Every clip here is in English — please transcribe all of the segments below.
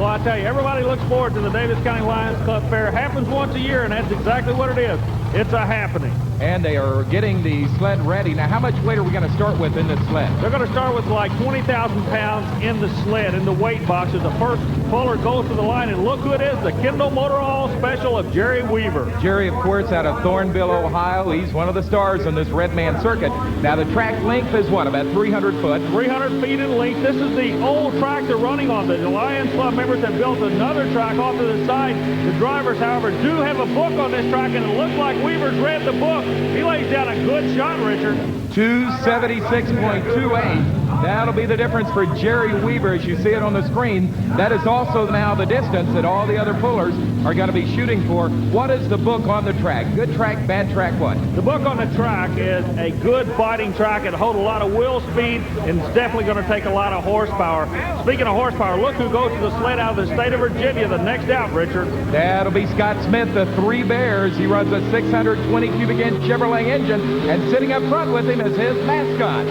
Well, I tell you, everybody looks forward to the Davis County Lions Club Fair. It happens once a year, and that's exactly what it is. It's a happening. And they are getting the sled ready. Now, how much weight are we going to start with in this sled? They're going to start with like 20,000 pounds in the sled, in the weight boxes. The first puller goes to the line, and look who it is, the Kendall Motor Oil Special of Jerry Weaver. Jerry, of course, out of Thornville, Ohio. He's one of the stars on this Red Man circuit. Now, the track length is what, about 300 foot? 300 feet in length. This is the old track they're running on. The Lions Club members have built another track off to the side. The drivers, however, do have a book on this track, and it looks like Weaver's read the book. He lays down a good shot, Richard. 276.28. That'll be the difference for Jerry Weaver as you see it on the screen. That is also now the distance that all the other pullers are going to be shooting for. What is the book on the track? Good track, bad track, what? The book on the track is a good fighting track. It'll hold a lot of wheel speed, and it's definitely going to take a lot of horsepower. Speaking of horsepower, look who goes to the sled out of the state of Virginia the next out, Richard. That'll be Scott Smith, the Three Bears. He runs a 620 cubic inch Chevrolet engine, and sitting up front with him is his mascot.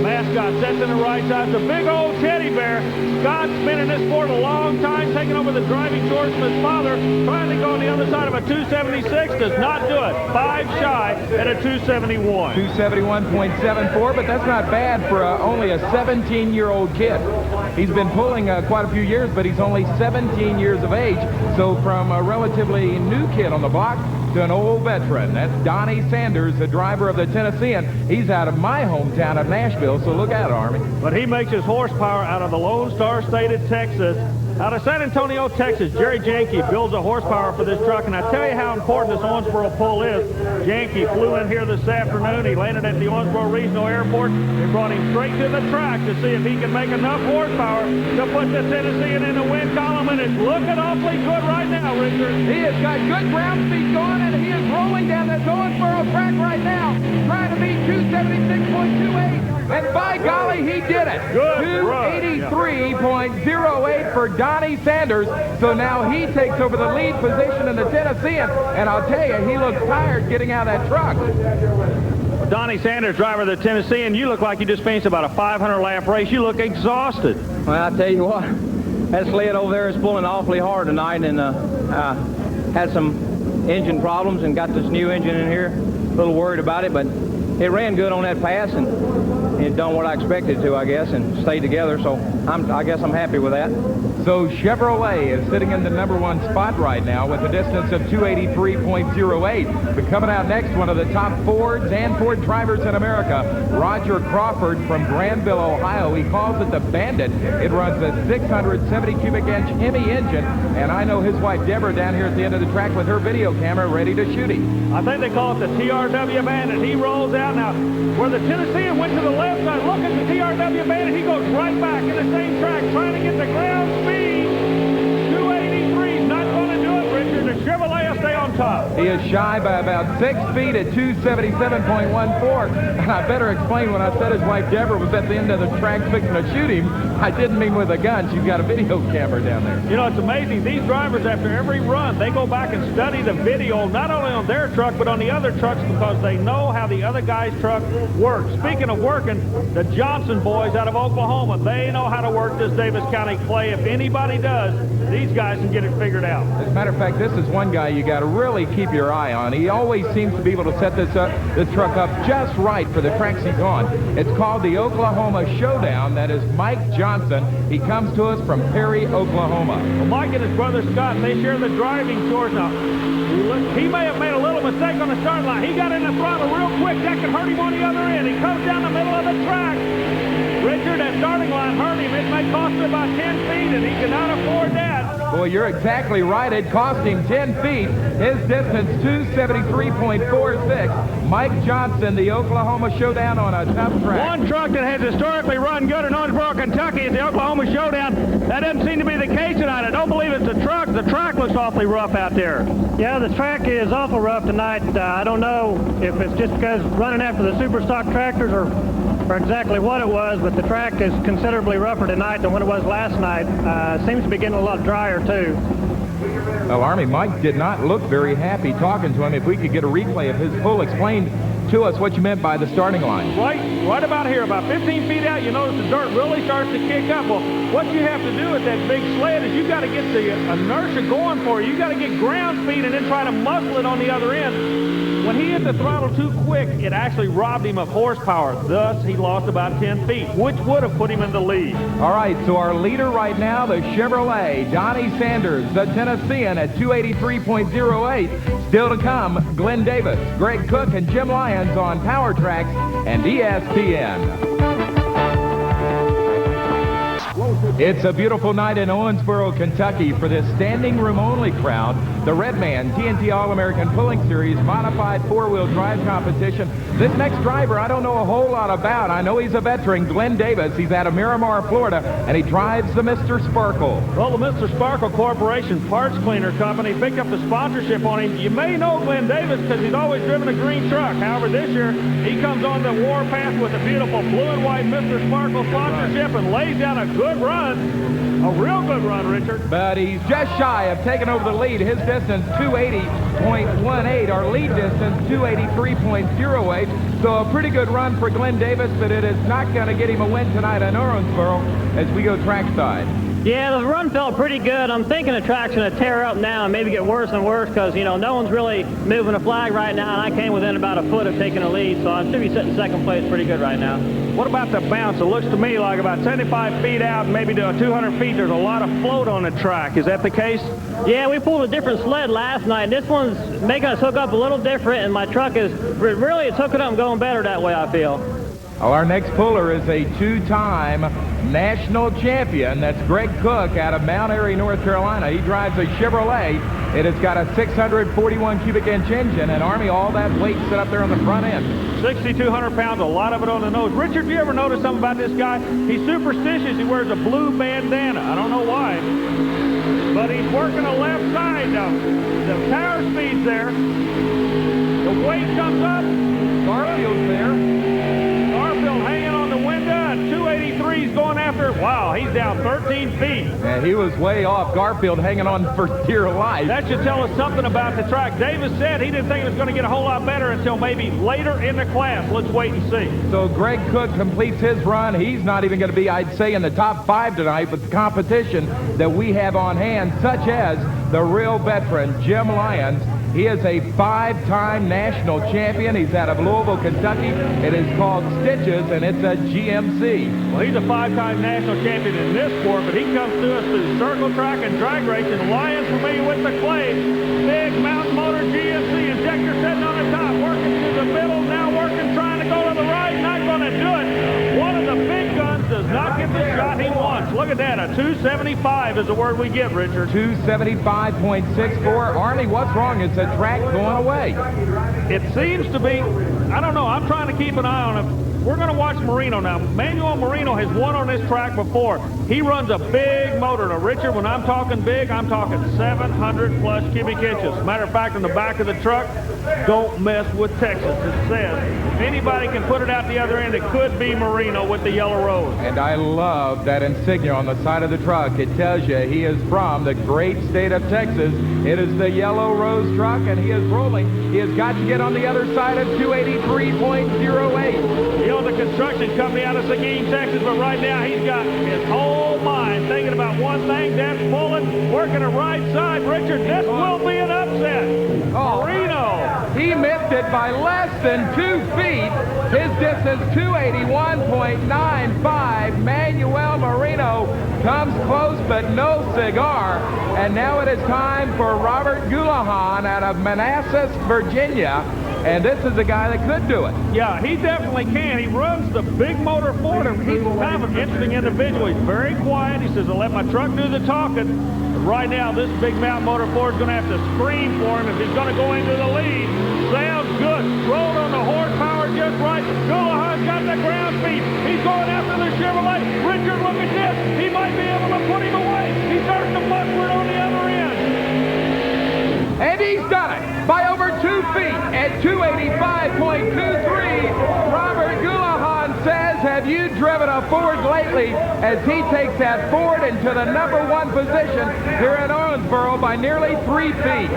Mascot sets in the right side. The big old teddy bear. Scott's been in this sport a long time, taking over the driving chores from his father, trying to go on the other side of a 276. Does not do it. 5 shy at a 271. 271.74, but that's not bad for only a 17-year-old kid. He's been pulling quite a few years, but he's only 17 years of age. So from a relatively new kid on the block to an old veteran. That's Donnie Sanders, the driver of the Tennessean. He's out of my hometown of Nashville, so look out, Army. But he makes his horsepower out of the Lone Star State of Texas. Out of San Antonio, Texas, Jerry Janke builds a horsepower for this truck, and I tell you how important this Owensboro pull is. Janke flew in here this afternoon. He landed at the Owensboro Regional Airport. They brought him straight to the track to see if he can make enough horsepower to put the Tennessean in the win column, and it's looking awfully good right now, Richard. He has got good ground speed going, and he is rolling down this Owensboro track right now, trying to beat 276.28. And by golly, he did it. Good 283.08 for Donnie Sanders. So now he takes over the lead position in the Tennessean. And I'll tell you, he looks tired getting out of that truck. Donnie Sanders, driver of the Tennessean, you look like you just finished about a 500-lap race. You look exhausted. Well, I'll tell you what, that sled over there is pulling awfully hard tonight, and had some engine problems and got this new engine in here. A little worried about it, but it ran good on that pass, and it done what I expected to, I guess, and stayed together, so I guess I'm happy with that. So Chevrolet is sitting in the #1 spot right now with a distance of 283.08. But coming out next, one of the top Fords and Ford drivers in America, Roger Crawford from Granville, Ohio. He calls it the Bandit. It runs a 670 cubic inch Hemi engine, and I know his wife Deborah down here at the end of the track with her video camera ready to shoot him. I think they call it the TRW Bandit. He rolls out now. Where the Tennessean went to the left side, look at the TRW Bandit. He goes right back in the same track, trying to get the ground speed. 283 is not going to do it, Richard. The Chevrolet will stay on top. He is shy by about 6 feet at 277.14. And I better explain, when I said his wife Deborah was at the end of the track fixing to shoot him, I didn't mean with a gun. She's got a video camera down there. You know, it's amazing. These drivers, after every run, they go back and study the video, not only on their truck, but on the other trucks, because they know how the other guy's truck works. Speaking of working, the Johnson boys out of Oklahoma, they know how to work this Davis County clay. If anybody does, these guys can get it figured out. As a matter of fact, this is one guy you got to really keep your eye on. He always seems to be able to set this truck up just right for the tracks he's on. It's called the Oklahoma Showdown. That is Mike Johnson. He comes to us from Perry, Oklahoma. Well, Mike and his brother Scott, they share the driving chores now. He may have made a little mistake on the start line. He got in the throttle real quick. That could hurt him on the other end. He comes down the middle of the track. Richard, that starting line hurt him. It may cost him about 10 feet, and he cannot afford that. Well, you're exactly right. It cost him 10 feet. His distance, 273.46. Mike Johnson, the Oklahoma Showdown on a tough track. One truck that has historically run good in Owensboro, Kentucky is the Oklahoma Showdown. That doesn't seem to be the case tonight. I don't believe it's the truck. The track looks awfully rough out there. Yeah, the track is awful rough tonight. I don't know if it's just because running after the super stock tractors or exactly what it was, but the track is considerably rougher tonight than what it was last night. Seems to be getting a lot drier, too. Well, Army, Mike did not look very happy talking to him. If we could get a replay of his pull, explained to us what you meant by the starting line. Right about here, about 15 feet out, you notice the dirt really starts to kick up. Well, what you have to do with that big sled is you got to get the inertia going for you. You got to get ground speed and then try to muscle it on the other end. When he hit the throttle too quick, it actually robbed him of horsepower. Thus, he lost about 10 feet, which would have put him in the lead. All right, so our leader right now, the Chevrolet, Donnie Sanders, the Tennessean at 283.08. Still to come, Glenn Davis, Greg Cook, and Jim Lyons on Power Tracks and ESPN. It's a beautiful night in Owensboro, Kentucky for this standing room only crowd. The Redman TNT All-American Pulling Series modified four-wheel drive competition. This next driver I don't know a whole lot about. I know he's a veteran, Glenn Davis. He's out of Miramar, Florida, and he drives the Mr. Sparkle. Well, the Mr. Sparkle Corporation Parts Cleaner Company picked up the sponsorship on him. You may know Glenn Davis because he's always driven a green truck. However, this year he comes on the warpath with a beautiful blue and white Mr. Sparkle sponsorship and lays down a good run. A real good run, Richard. But he's just shy of taking over the lead. His distance, 280.18. Our lead distance, 283.08. So a pretty good run for Glenn Davis, but it is not going to get him a win tonight in Owensboro as we go trackside. Yeah, the run felt pretty good. I'm thinking the track's going to tear up now and maybe get worse and worse because, you know, no one's really moving a flag right now, and I came within about a foot of taking a lead, so I should be sitting second place pretty good right now. What about the bounce? It looks to me like about 75 feet out, maybe to 200 feet, there's a lot of float on the track. Is that the case? Yeah, we pulled a different sled last night. This one's making us hook up a little different, and my truck is really, it's hooking up and going better that way, I feel. Well, our next puller is a two-time national champion. That's Greg Cook out of Mount Airy, North Carolina. He drives a Chevrolet. It has got a 641 cubic inch engine, and Army, all that weight set up there on the front end. 6,200 pounds, a lot of it on the nose. Richard, have you ever noticed something about this guy? He's superstitious. He wears a blue bandana. I don't know why, but he's working the left side, though. The power speed's there. The weight comes up. Garfield's there. Garfield hanging on the window, and 283's going after it. Wow, he's down 13 feet. And he was way off. Garfield hanging on for dear life. That should tell us something about the track. Davis said he didn't think it was going to get a whole lot better until maybe later in the class. Let's wait and see. So Greg Cook completes his run. He's not even going to be, I'd say, in the top 5 tonight, but the competition that we have on hand, such as the real veteran, Jim Lyons. He is a 5-time national champion. He's out of Louisville, Kentucky. It is called Stitches, and it's a GMC. Well, he's a 5-time national champion in this sport, but he comes to us through circle track and drag racing. Lyons familiar with the clay. Big mountain motor GMC. Injector sitting on the top, working through the middle, now working, trying to go to the right. Not going to do it. One of the big guns does not get the shot he wants. Look at that. A 275 is the word we get, Richard. 275.64. Arnie, what's wrong? It's a track going away. It seems to be, I don't know, I'm trying to keep an eye on it. We're going to watch Marino now. Manuel Marino has won on this track before. He runs a big motor. Now, Richard, when I'm talking big, I'm talking 700-plus cubic inches. Matter of fact, in the back of the truck, don't mess with Texas. It says, if anybody can put it out the other end, it could be Marino with the yellow rose. And I love that insignia on the side of the truck. It tells you he is from the great state of Texas. It is the yellow rose truck, and he is rolling. He has got to get on the other side of 283.08. He owns a construction company out of Seguin, Texas, but right now he's got his whole mind thinking about one thing, that's pulling, working the right side. Richard, this will be an upset. Oh, Marino. He missed it by less than 2 feet. His distance, 281.95. Manuel Marino comes close, but no cigar. And now it is time for Robert Goulahan out of Manassas, Virginia. And this is a guy that could do it. Yeah, he definitely can. He runs the big motor Ford, and he's kind of an interesting individual. He's very quiet. He says, I'll let my truck do the talking. But right now, this big mountain motor Ford's going to have to scream for him if he's going to go into the lead. Sounds good. Rolled on the horsepower just right. Goulahan's got the ground speed. He's going after the Chevrolet. Richard, look at this. He might be able to put him away. He starts to muster it on the other end. And he's done it by over 2 feet at 285.23. Robert Goulahan says, have have you driven a Ford lately as he takes that Ford into the #1 position here at Owensboro by nearly 3 feet?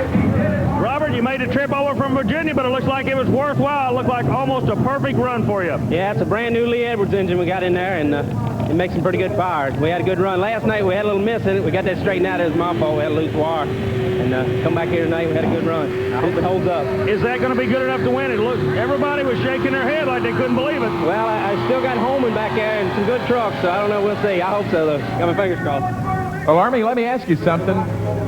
Robert, you made a trip over from Virginia, but it looks like it was worthwhile. It looked like almost a perfect run for you. Yeah, it's a brand new Lee Edwards engine we got in there, and it makes some pretty good power. We had a good run. Last night we had a little miss in it. We got that straightened out. It was my fault. We had a loose wire. And come back here tonight, we had a good run. I hope it holds up. Is that going to be good enough to win? It looks, everybody was shaking their head like they couldn't believe it. Well, I still got Holman back there and some good trucks, so I don't know. We'll see. I hope so, though. Got my fingers crossed. Well, Army, let me ask you something.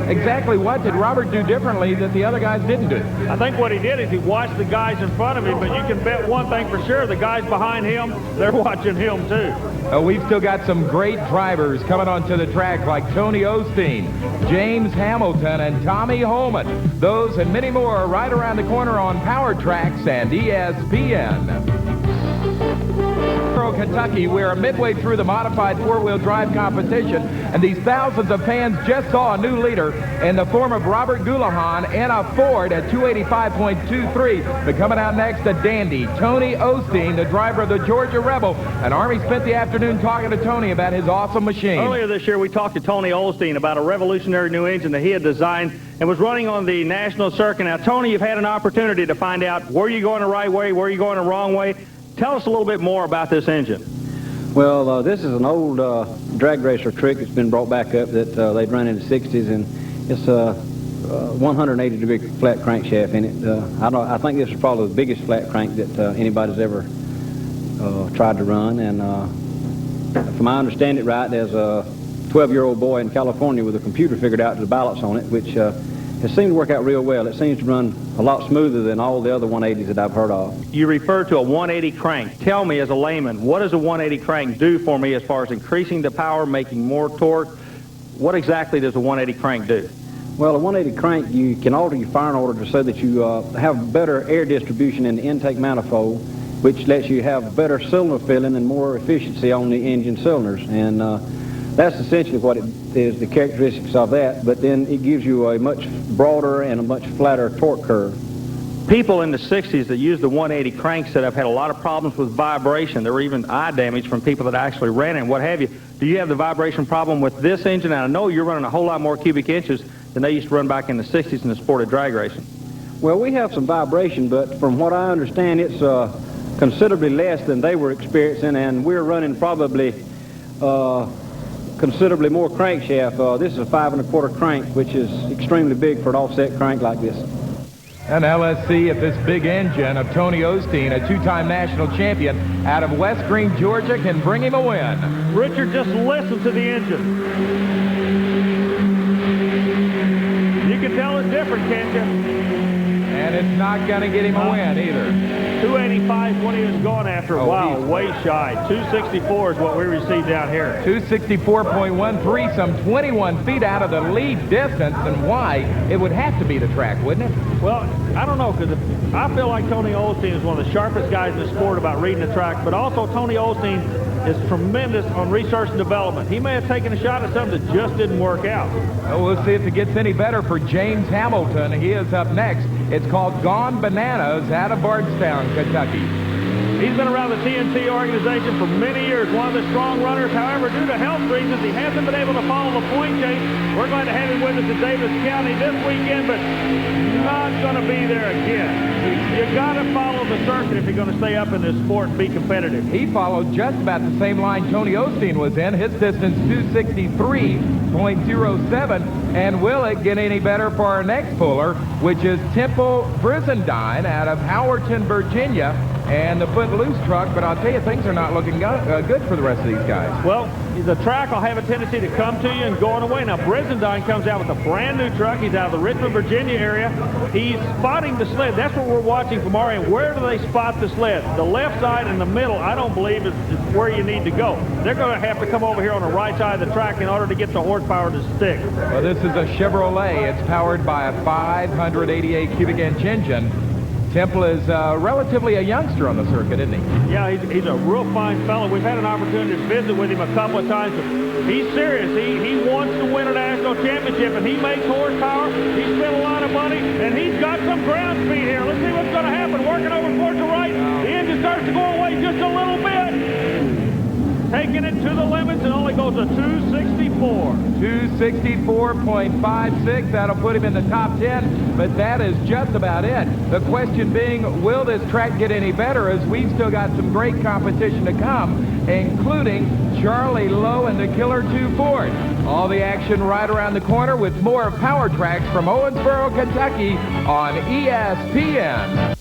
Exactly what did Robert do differently that the other guys didn't do? I think what he did is he watched the guys in front of him, but you can bet one thing for sure, the guys behind him, they're watching him too. We've still got some great drivers coming onto the track like Tony Osteen, James Hamilton, and Tommy Holman. Those and many more are right around the corner on Power Tracks and ESPN. Kentucky, we're midway through the modified four-wheel drive competition, and these thousands of fans just saw a new leader in the form of Robert Goulahan in a Ford at 285.23. But coming out next, a dandy, Tony Osteen, the driver of the Georgia Rebel. And Army spent the afternoon talking to Tony about his awesome machine. Earlier this year, we talked to Tony Osteen about a revolutionary new engine that he had designed and was running on the national circuit. Now, Tony, you've had an opportunity to find out were you going the right way, were you going the wrong way. Tell us a little bit more about this engine. Well, this is an old drag racer trick that's been brought back up that they'd run in the 60s, and it's a 180-degree flat crankshaft in it. I think this is probably the biggest flat crank that anybody's ever tried to run, and from I understand it right, there's a 12-year-old boy in California with a computer figured out the balance on it, which it seemed to work out real well. It seems to run a lot smoother than all the other 180s that I've heard of. You refer to a 180 crank. Tell me, as a layman, what does a 180 crank do for me as far as increasing the power, making more torque? What exactly does a 180 crank do? Well, a 180 crank, you can alter your firing order so that you have better air distribution in the intake manifold, which lets you have better cylinder filling and more efficiency on the engine cylinders. And that's essentially what it is, the characteristics of that, but then it gives you a much broader and a much flatter torque curve. People in the 60s that used the 180 crank setup had a lot of problems with vibration. There were even eye damage from people that actually ran it and what have you. Do you have the vibration problem with this engine? And I know you're running a whole lot more cubic inches than they used to run back in the 60s in the sport of drag racing. Well, we have some vibration, but from what I understand, it's considerably less than they were experiencing, and we're running probably considerably more crankshaft. This is a 5 1/4 crank, which is extremely big for an offset crank like this. And now let's see if this big engine of Tony Osteen, a two-time national champion out of West Green, Georgia, can bring him a win. Richard, just listen to the engine. You can tell it's different, can't you? And it's not going to get him a win either. 285 is what he was going after. Oh, wow, way shy. 264 is what we received down here. 264.13, some 21 feet out of the lead distance. And why? It would have to be the track, wouldn't it? Well, I don't know, because I feel like Tony Osteen is one of the sharpest guys in the sport about reading the track, but also Tony Osteen is tremendous on research and development. He may have taken a shot at something that just didn't work out. Oh, we'll see if it gets any better for James Hamilton. He is up next. It's called Gone Bananas out of Bardstown, Kentucky. He's been around the TNT organization for many years, one of the strong runners. However, due to health reasons, he hasn't been able to follow the point chase. We're going to have him with us at Davis County this weekend, but not going to be there again. You got to follow the circuit if you're going to stay up in this sport and be competitive. He followed just about the same line Tony Osteen was in. His distance 263.07. And will it get any better for our next puller, which is Temple Brizendine out of Howerton, Virginia, and the Footloose truck. But I'll tell you, things are not looking good for the rest of these guys. Well, the track will have a tendency to come to you and going away. Now, Brizendine comes out with a brand new truck. He's out of the Richmond, Virginia area. He's spotting the sled. That's what we're watching from our end. Where do they spot the sled? The left side and the middle, I don't believe is where you need to go. They're going to have to come over here on the right side of the track in order to get the horsepower to stick. Well, this is a Chevrolet. It's powered by a 588 cubic inch engine. Temple is relatively a youngster on the circuit, isn't he? Yeah, he's a real fine fellow. We've had an opportunity to visit with him a couple of times. He's serious. He wants to win a national championship, and he makes horsepower. He spent a lot of money, and he's got some ground speed here. Let's see what's going to happen. Working over towards the right. The engine starts to go away just a little bit. taking it to the limits and only goes a 264. 264.56. That'll put him in the top 10, but that is just about it. The question being, will this track get any better, as we've still got some great competition to come, including Charlie Lowe and the Killer 2 Ford. All the action right around the corner with more Power Tracks from Owensboro, Kentucky on ESPN.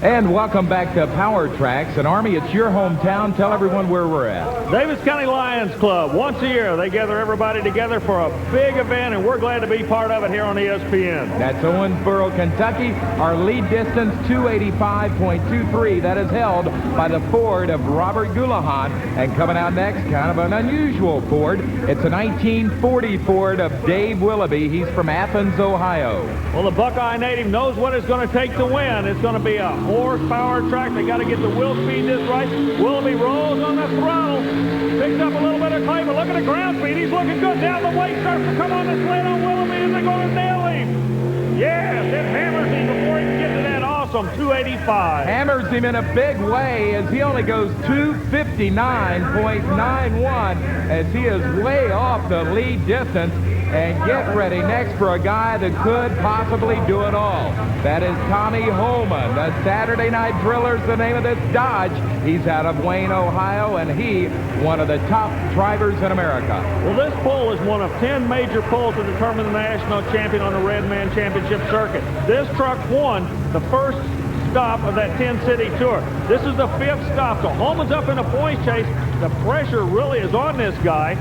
And welcome back to Power Tracks. And Army, it's your hometown. Tell everyone where we're at. Davis County Lions Club. Once a year, they gather everybody together for a big event, and we're glad to be part of it here on ESPN. That's Owensboro, Kentucky. Our lead distance, 285.23. That is held by the Ford of Robert Goulahan. And coming out next, kind of an unusual Ford. It's a 1940 Ford of Dave Willoughby. He's from Athens, Ohio. Well, the Buckeye native knows what it's going to take to win. It's going to be a horsepower track. They got to get the wheel speed just right. Willoughby rolls on the throttle. Picks up a little bit of clay, but look at the ground speed. He's looking good. Down the weight starts to come on the sled on Willoughby, and they're going to nail him. Yes, it hammers him before he can get to that awesome 285. Hammers him in a big way as he only goes 259.91 as he is way off the lead distance. And get ready next for a guy that could possibly do it all. That is Tommy Holman. The Saturday Night Driller's the name of this Dodge. He's out of Wayne, Ohio, and he, one of the top drivers in America. Well, this pull is one of 10 major pulls to determine the national champion on the Redman Championship circuit. This truck won the first stop of that 10-city tour. This is the 5th stop, so Holman's up in a points chase. The pressure really is on this guy.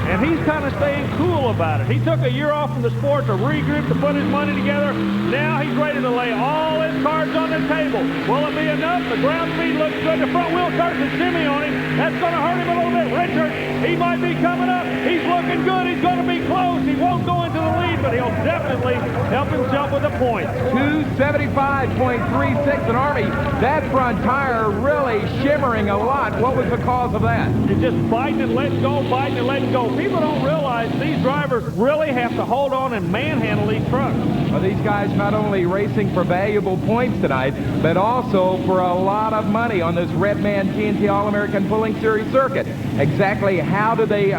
And he's kind of staying cool about it. He took a year off from the sport to regroup, to put his money together. Now he's ready to lay all his cards on the table. Will it be enough? The ground speed looks good. The front wheel starts to shimmy on him. That's going to hurt him a little bit. Richard, he might be coming up. He's looking good. He's going to be close. He won't go into the lead, but he'll definitely help himself with the points. 275.36 in Army. That front tire really shimmering a lot. What was the cause of that? It's just biting and letting go, biting and letting go. People don't realize these drivers really have to hold on and manhandle these trucks. Well, these guys not only racing for valuable points tonight, but also for a lot of money on this Redman TNT All-American Pulling Series circuit. Exactly how do they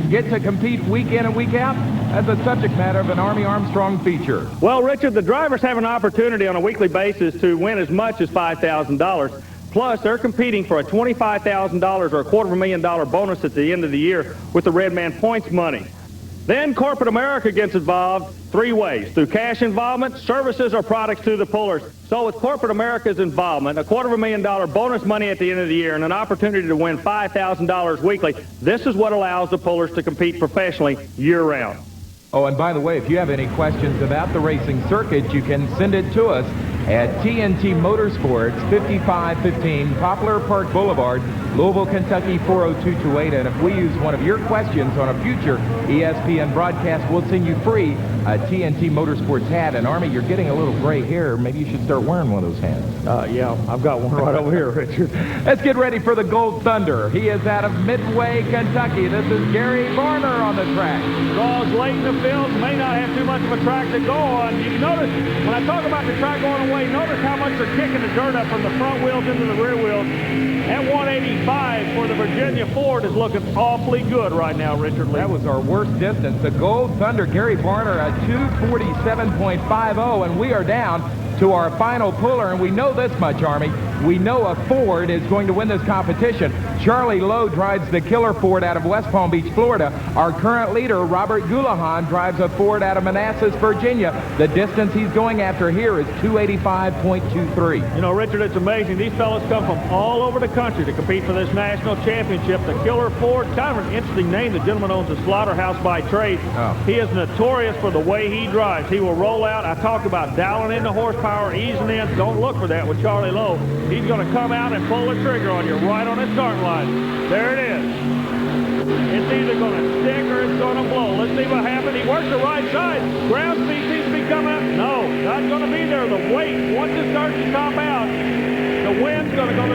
get to compete week in and week out? That's a subject matter of an Army Armstrong feature. Well, Richard, the drivers have an opportunity on a weekly basis to win as much as $5,000. Plus, they're competing for a $25,000 or a $250,000 bonus at the end of the year with the Redman points money. Then corporate America gets involved 3 ways: through cash involvement, services, or products to the pullers. So with corporate America's involvement, a $250,000 bonus money at the end of the year, and an opportunity to win $5,000 weekly, this is what allows the pullers to compete professionally year-round. Oh, and by the way, if you have any questions about the racing circuit, you can send it to us at TNT Motorsports, 5515 Poplar Park Boulevard, Louisville, Kentucky, 40228. And if we use one of your questions on a future ESPN broadcast, we'll send you free a TNT Motorsports hat. And Army, you're getting a little gray hair. Maybe you should start wearing one of those hats. Yeah, I've got one right over here, Richard. Let's get ready for the Gold Thunder. He is out of Midway, Kentucky. This is Gary Varner on the track. Draws late in the field, may not have too much of a track to go on. You notice, when I talk about the track going away, notice how much they're kicking the dirt up from the front wheels into the rear wheels. That 185 for the Virginia Ford is looking awfully good right now, Richard Lee. That was our worst distance. The Gold Thunder, Gary Varner, a 247.50, and we are down to our final puller, and we know this much, Army. We know a Ford is going to win this competition. Charlie Lowe drives the Killer Ford out of West Palm Beach, Florida. Our current leader, Robert Goulahan, drives a Ford out of Manassas, Virginia. The distance he's going after here is 285.23. You know, Richard, it's amazing. These fellas come from all over the country to compete for this national championship. The Killer Ford, kind of an interesting name. The gentleman owns a slaughterhouse by trade. Oh. He is notorious for the way he drives. He will roll out. I talk about dialing in the horsepower, easing in. Don't look for that with Charlie Lowe. He's going to come out and pull the trigger on you right on the start line. There it is. It's either going to stick or it's going to blow. Let's see what happens. He works the right side. Ground speed seems to be coming up. No, not going to be there. The weight, once it starts to top out, the wind's going to go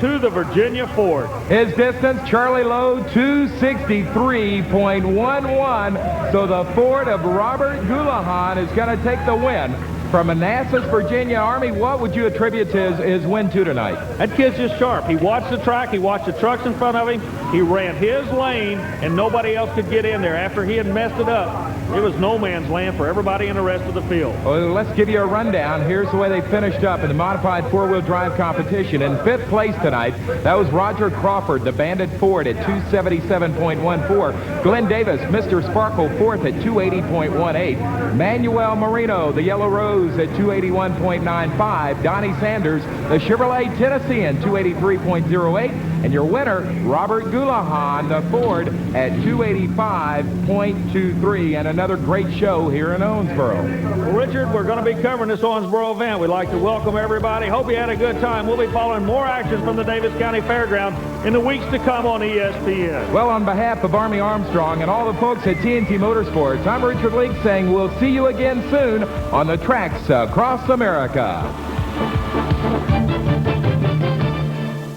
to the Virginia Ford. His distance, Charlie Lowe, 263.11. So the Ford of Robert Goulahan is going to take the win From Manassas, Virginia. Army, what would you attribute to his win to tonight? That kid's just sharp. He watched the track. He watched the trucks in front of him. He ran his lane, and nobody else could get in there. After he had messed it up, it was no man's land for everybody in the rest of the field. Well, let's give you a rundown. Here's the way they finished up in the modified four-wheel drive competition. In 5th place tonight, that was Roger Crawford, the Bandit Ford at 277.14. Glenn Davis, Mr. Sparkle, 4th at 280.18. Manuel Marino, the Yellow Rose at 281.95. Donnie Sanders, the Chevrolet Tennessean, 283.08. And your winner, Robert Goulahan, the Ford, at 285.23. And another great show here in Owensboro. Well, Richard, we're going to be covering this Owensboro event. We'd like to welcome everybody. Hope you had a good time. We'll be following more action from the Davis County Fairgrounds in the weeks to come on ESPN. Well, on behalf of Army Armstrong and all the folks at TNT Motorsports, I'm Richard Leake saying we'll see you again soon on the tracks across America.